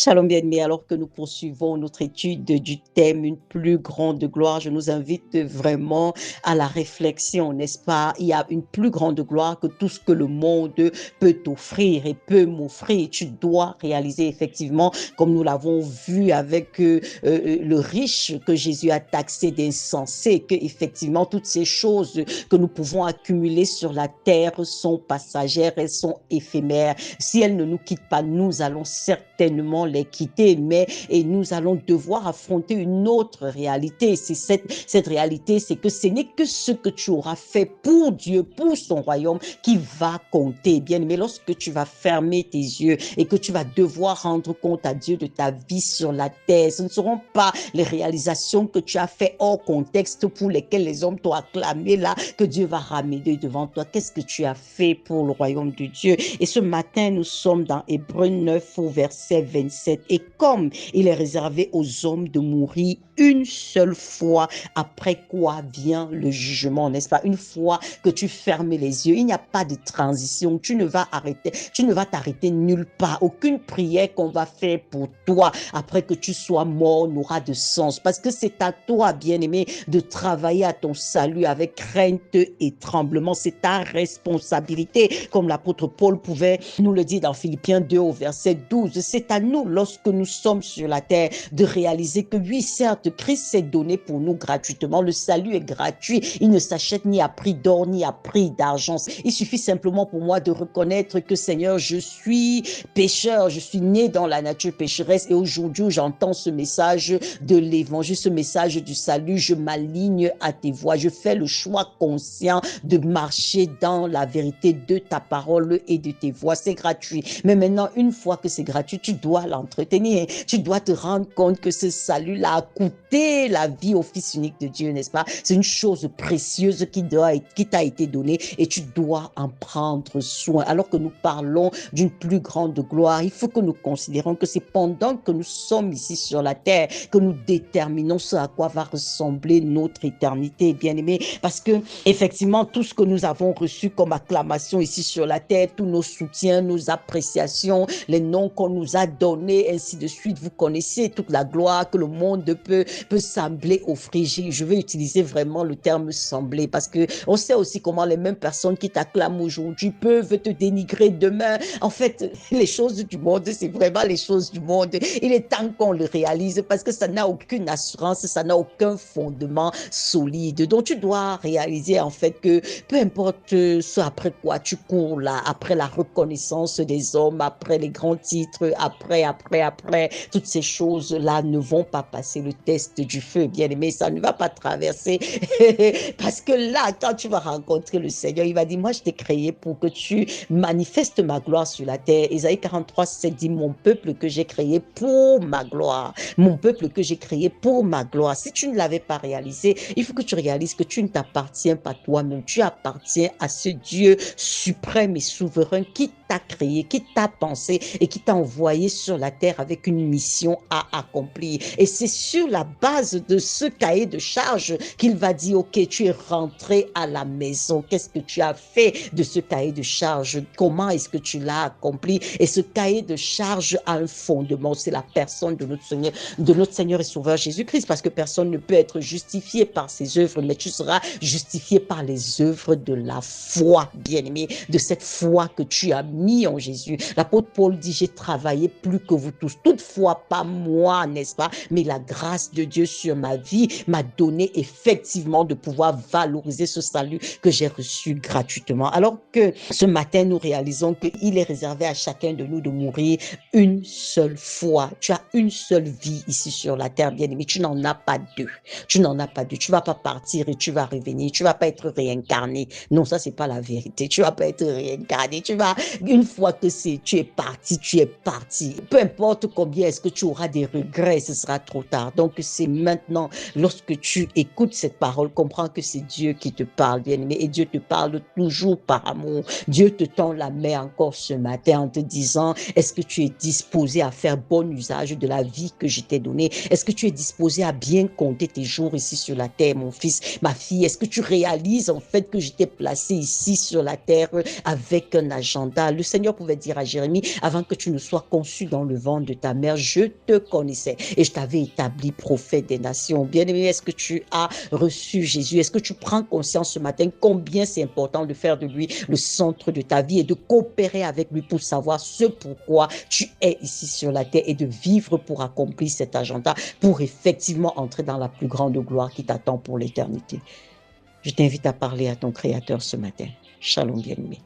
Shalom bien-aimés, alors que nous poursuivons notre étude du thème Une plus grande gloire, je nous invite vraiment à la réflexion, n'est-ce pas? Il y a une plus grande gloire que tout ce que le monde peut t'offrir et peut m'offrir. Tu dois réaliser effectivement, comme nous l'avons vu avec le riche que Jésus a taxé d'insensé, que effectivement toutes ces choses que nous pouvons accumuler sur la terre sont passagères, elles sont éphémères. Si elles ne nous quittent pas, nous allons certainement les quitter, mais et nous allons devoir affronter une autre réalité. C'est cette réalité, c'est que ce n'est que ce que tu auras fait pour Dieu, pour son royaume, qui va compter. Bien aimé, lorsque tu vas fermer tes yeux et que tu vas devoir rendre compte à Dieu de ta vie sur la terre, ce ne seront pas les réalisations que tu as fait hors contexte pour lesquelles les hommes t'ont acclamé là, que Dieu va ramener devant toi. Qu'est-ce que tu as fait pour le royaume de Dieu? Et ce matin, nous sommes dans Hébreux 9 au verset 27. Et comme il est réservé aux hommes de mourir une seule fois, après quoi vient le jugement, n'est-ce pas? Une fois que tu fermes les yeux, il n'y a pas de transition. Tu ne vas t'arrêter nulle part. Aucune prière qu'on va faire pour toi après que tu sois mort n'aura de sens. Parce que c'est à toi, bien-aimé, de travailler à ton salut avec crainte et tremblement. C'est ta responsabilité, comme l'apôtre Paul pouvait nous le dire dans Philippiens 2 au verset 12. C'est à nous, lorsque nous sommes sur la terre, de réaliser que oui, certes, Christ s'est donné pour nous gratuitement. Le salut est gratuit. Il ne s'achète ni à prix d'or, ni à prix d'argent. Il suffit simplement pour moi de reconnaître que, Seigneur, je suis pécheur. Je suis né dans la nature pécheresse et aujourd'hui, j'entends ce message de l'évangile, ce message du salut. Je m'aligne à tes voies. Je fais le choix conscient de marcher dans la vérité de ta parole et de tes voies. C'est gratuit. Mais maintenant, une fois que c'est gratuit, tu dois l'entretenir. Tu dois te rendre compte que ce salut-là a coûté la vie au Fils unique de Dieu, n'est-ce pas? C'est une chose précieuse qui t'a été donnée et tu dois en prendre soin. Alors que nous parlons d'une plus grande gloire, il faut que nous considérons que c'est pendant que nous sommes ici sur la terre que nous déterminons ce à quoi va ressembler notre éternité, bien-aimés. Parce que, effectivement, tout ce que nous avons reçu comme acclamation ici sur la terre, tous nos soutiens, nos appréciations, les noms qu'on nous a donnés, ainsi de suite, vous connaissez toute la gloire que le monde peut sembler offrir. Je vais utiliser vraiment le terme sembler parce que on sait aussi comment les mêmes personnes qui t'acclament aujourd'hui peuvent te dénigrer demain. En fait, les choses du monde, c'est vraiment les choses du monde. Il est temps qu'on le réalise parce que ça n'a aucune assurance, ça n'a aucun fondement solide. Donc, tu dois réaliser en fait que peu importe ce après quoi tu cours là, après la reconnaissance des hommes, après les grands titres, après, toutes ces choses-là ne vont pas passer le test du feu, bien aimé, ça ne va pas traverser. Parce que là, quand tu vas rencontrer le Seigneur, il va dire, moi je t'ai créé pour que tu manifestes ma gloire sur la terre. Isaïe 43, 7 dit, mon peuple que j'ai créé pour ma gloire. Mon peuple que j'ai créé pour ma gloire. Si tu ne l'avais pas réalisé, il faut que tu réalises que tu ne t'appartiens pas toi-même. Tu appartiens à ce Dieu suprême et souverain qui t'a créé, qui t'a pensé et qui t'a envoyé sur la terre avec une mission à accomplir. Et c'est sur la base de ce cahier de charge qu'il va dire, ok, tu es rentré à la maison. Qu'est-ce que tu as fait de ce cahier de charge? Comment est-ce que tu l'as accompli? Et ce cahier de charge a un fondement. C'est la personne de notre Seigneur et Sauveur Jésus-Christ, parce que personne ne peut être justifié par ses œuvres, mais tu seras justifié par les œuvres de la foi, bien-aimé, de cette foi que tu as mis en Jésus. L'apôtre Paul dit, j'ai travaillé plus que vous tous. Toutefois, pas moi, n'est-ce pas? Mais la grâce de Dieu sur ma vie m'a donné effectivement de pouvoir valoriser ce salut que j'ai reçu gratuitement. Alors que ce matin, nous réalisons qu'il est réservé à chacun de nous de mourir une seule fois. Tu as une seule vie ici sur la terre, bien-aimé. Tu n'en as pas deux. Tu n'en as pas deux. Tu vas pas partir et tu vas revenir. Tu vas pas être réincarné. Non, ça, c'est pas la vérité. Tu vas pas être réincarné. Une fois que tu es parti, tu es parti. Peu importe combien est-ce que tu auras des regrets, ce sera trop tard. Donc, que c'est maintenant, lorsque tu écoutes cette parole, comprends que c'est Dieu qui te parle, bien-aimé, et Dieu te parle toujours par amour. Dieu te tend la main encore ce matin en te disant, est-ce que tu es disposé à faire bon usage de la vie que je t'ai donnée? Est-ce que tu es disposé à bien compter tes jours ici sur la terre, mon fils, ma fille? Est-ce que tu réalises en fait que je t'ai placé ici sur la terre avec un agenda? Le Seigneur pouvait dire à Jérémie, avant que tu ne sois conçu dans le ventre de ta mère, je te connaissais et je t'avais établi prophète des nations. Bien-aimé, est-ce que tu as reçu Jésus? Est-ce que tu prends conscience ce matin combien c'est important de faire de lui le centre de ta vie et de coopérer avec lui pour savoir ce pourquoi tu es ici sur la terre et de vivre pour accomplir cet agenda, pour effectivement entrer dans la plus grande gloire qui t'attend pour l'éternité? Je t'invite à parler à ton Créateur ce matin. Shalom, bien-aimé.